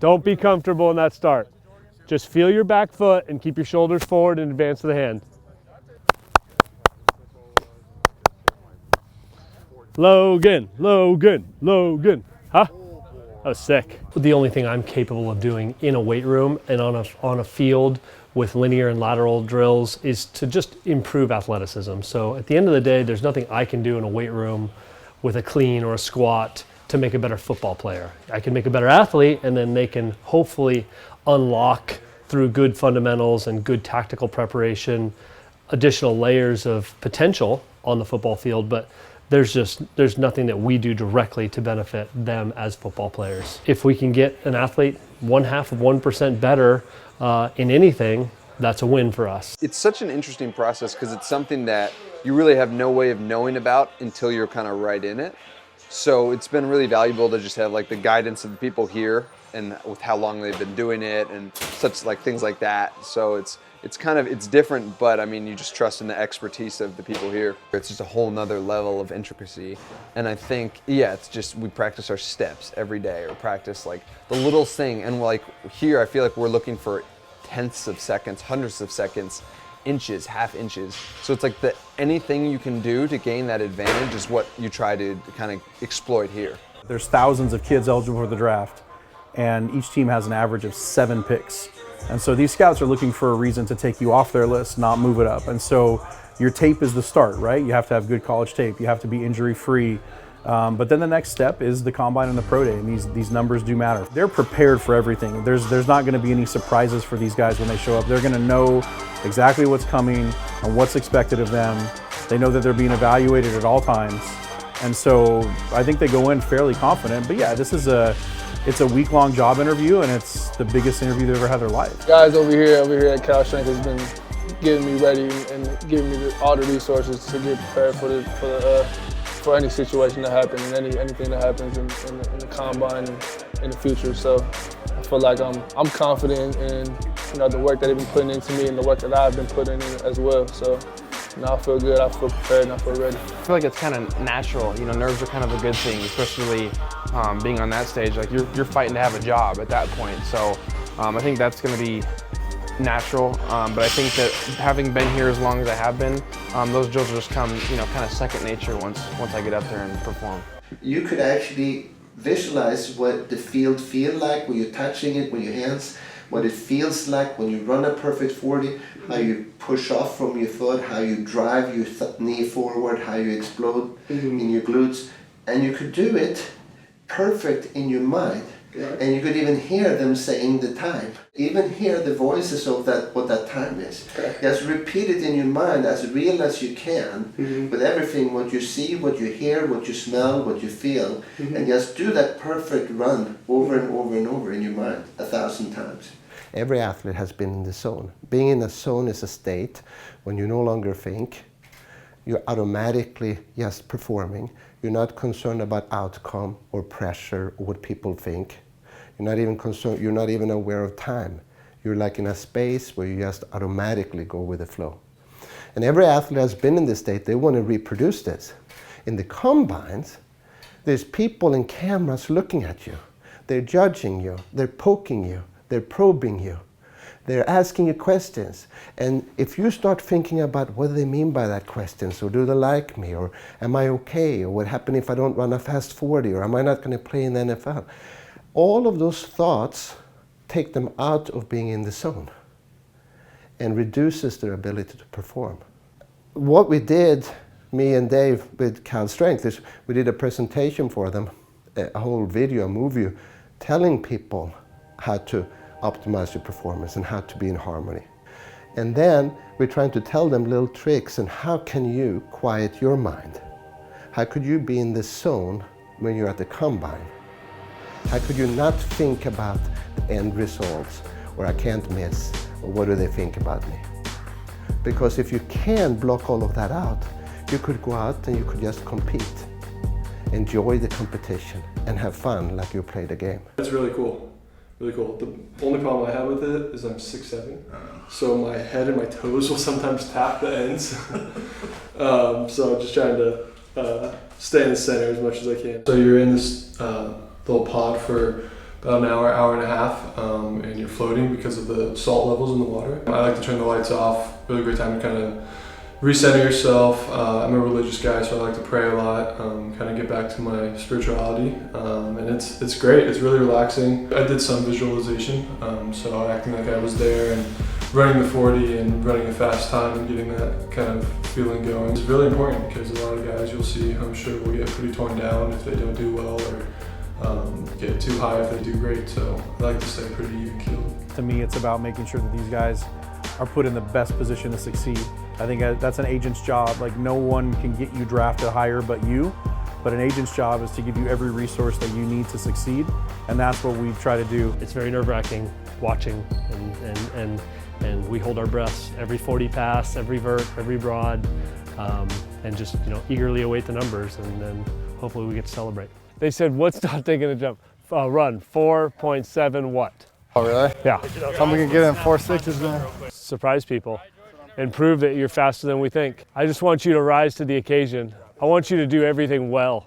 Don't be comfortable in that start. Just feel your back foot and keep your shoulders forward and advance to the hand. Logan, Logan, Logan. Huh? That was sick. The only thing I'm capable of doing in a weight room and on a field with linear and lateral drills is to just improve athleticism. So at the end of the day, there's nothing I can do in a weight room with a clean or a squat to make a better football player. I can make a better athlete, and then they can hopefully unlock through good fundamentals and good tactical preparation additional layers of potential on the football field, but there's nothing that we do directly to benefit them as football players. If we can get an athlete 0.5% better in anything, that's a win for us. It's such an interesting process because it's something that you really have no way of knowing about until you're kind of right in it. So it's been really valuable to just have like the guidance of the people here and with how long they've been doing it and such like things like that. So it's different, but I mean, you just trust in the expertise of the people here. It's just a whole nother level of intricacy. And I think, yeah, it's just, we practice our steps every day or practice like the little thing. And like here, I feel like we're looking for tenths of seconds, hundredths of seconds, inches, half inches. So it's like anything you can do to gain that advantage is what you try to kind of exploit here. There's thousands of kids eligible for the draft, and each team has an average of 7 picks. And so these scouts are looking for a reason to take you off their list, not move it up. And so your tape is the start, right? You have to have good college tape. You have to be injury-free. But then the next step is the combine and the pro day, and these numbers do matter. They're prepared for everything. There's not going to be any surprises for these guys when they show up. They're going to know exactly what's coming and what's expected of them. They know that they're being evaluated at all times. And so I think they go in fairly confident. But yeah, it's a week-long job interview, and it's the biggest interview they've ever had in their life. Guys over here at Cal Strength has been getting me ready and giving me all the resources to get prepared for any situation that happens and anything that happens in the combine and in the future. So I feel like I'm confident in the work that they've been putting into me and the work that I've been putting in as well. So I feel good, I feel prepared, and I feel ready. I feel like it's kind of natural. Nerves are kind of a good thing, especially being on that stage. Like you're fighting to have a job at that point. So I think that's going to be natural. But I think that having been here as long as I have been, those drills will just come, kind of second nature once I get up there and perform. You could actually visualize what the field feels like when you're touching it with your hands, what it feels like when you run a perfect 40, how you push off from your foot, how you drive your knee forward, how you explode in your glutes. And you could do it perfect in your mind. Yeah. And you could even hear them saying the time. Even hear the voices of what that time is. Okay. Just repeat it in your mind as real as you can, with everything, what you see, what you hear, what you smell, what you feel, and just do that perfect run over and over and over in your mind 1,000 times. Every athlete has been in the zone. Being in a zone is a state when you no longer think. You're automatically just performing. You're not concerned about outcome or pressure or what people think. You're not even concerned, you're not even aware of time. You're like in a space where you just automatically go with the flow. And every athlete has been in this state, they want to reproduce this. In the combines, there's people and cameras looking at you. They're judging you, they're poking you, they're probing you. They're asking you questions. And if you start thinking about what do they mean by that question, so do they like me, or am I okay, or what happens if I don't run a fast 40, or am I not going to play in the NFL? All of those thoughts take them out of being in the zone and reduces their ability to perform. What we did, me and Dave with Cal Strength, is we did a presentation for them, a whole video, a movie, telling people how to optimize your performance and how to be in harmony. And then we're trying to tell them little tricks and how can you quiet your mind? How could you be in the zone when you're at the combine? How could you not think about the end results, or I can't miss, or what do they think about me? Because if you can block all of that out, you could go out and you could just compete, enjoy the competition, and have fun like you played a game. It's really cool. Really cool. The only problem I have with it is I'm 6'7", so my head and my toes will sometimes tap the ends. So I'm just trying to stay in the center as much as I can. So you're in this little pod for about an hour, hour and a half, and you're floating because of the salt levels in the water. I like to turn the lights off. Really great time to kind of recenter yourself. I'm a religious guy, so I like to pray a lot, kind of get back to my spirituality, and it's great. It's really relaxing. I did some visualization, so acting like I was there and running the 40 and running a fast time and getting that kind of feeling going. It's really important because a lot of guys you'll see, I'm sure, will get pretty torn down if they don't do well or get too high if they do great. So I like to stay pretty even keeled. To me, it's about making sure that these guys are put in the best position to succeed. I think that's an agent's job. Like, no one can get you drafted higher but you. But an agent's job is to give you every resource that you need to succeed, and that's what we try to do. It's very nerve-wracking watching, and we hold our breaths every 40 pass, every vert, every broad, and just eagerly await the numbers, and then hopefully we get to celebrate. They said, what's not taking a jump? Run 4.7 what? Oh really? Yeah. I'm gonna get in 4.6s, man. Surprise people and prove that you're faster than we think. I just want you to rise to the occasion. I want you to do everything well.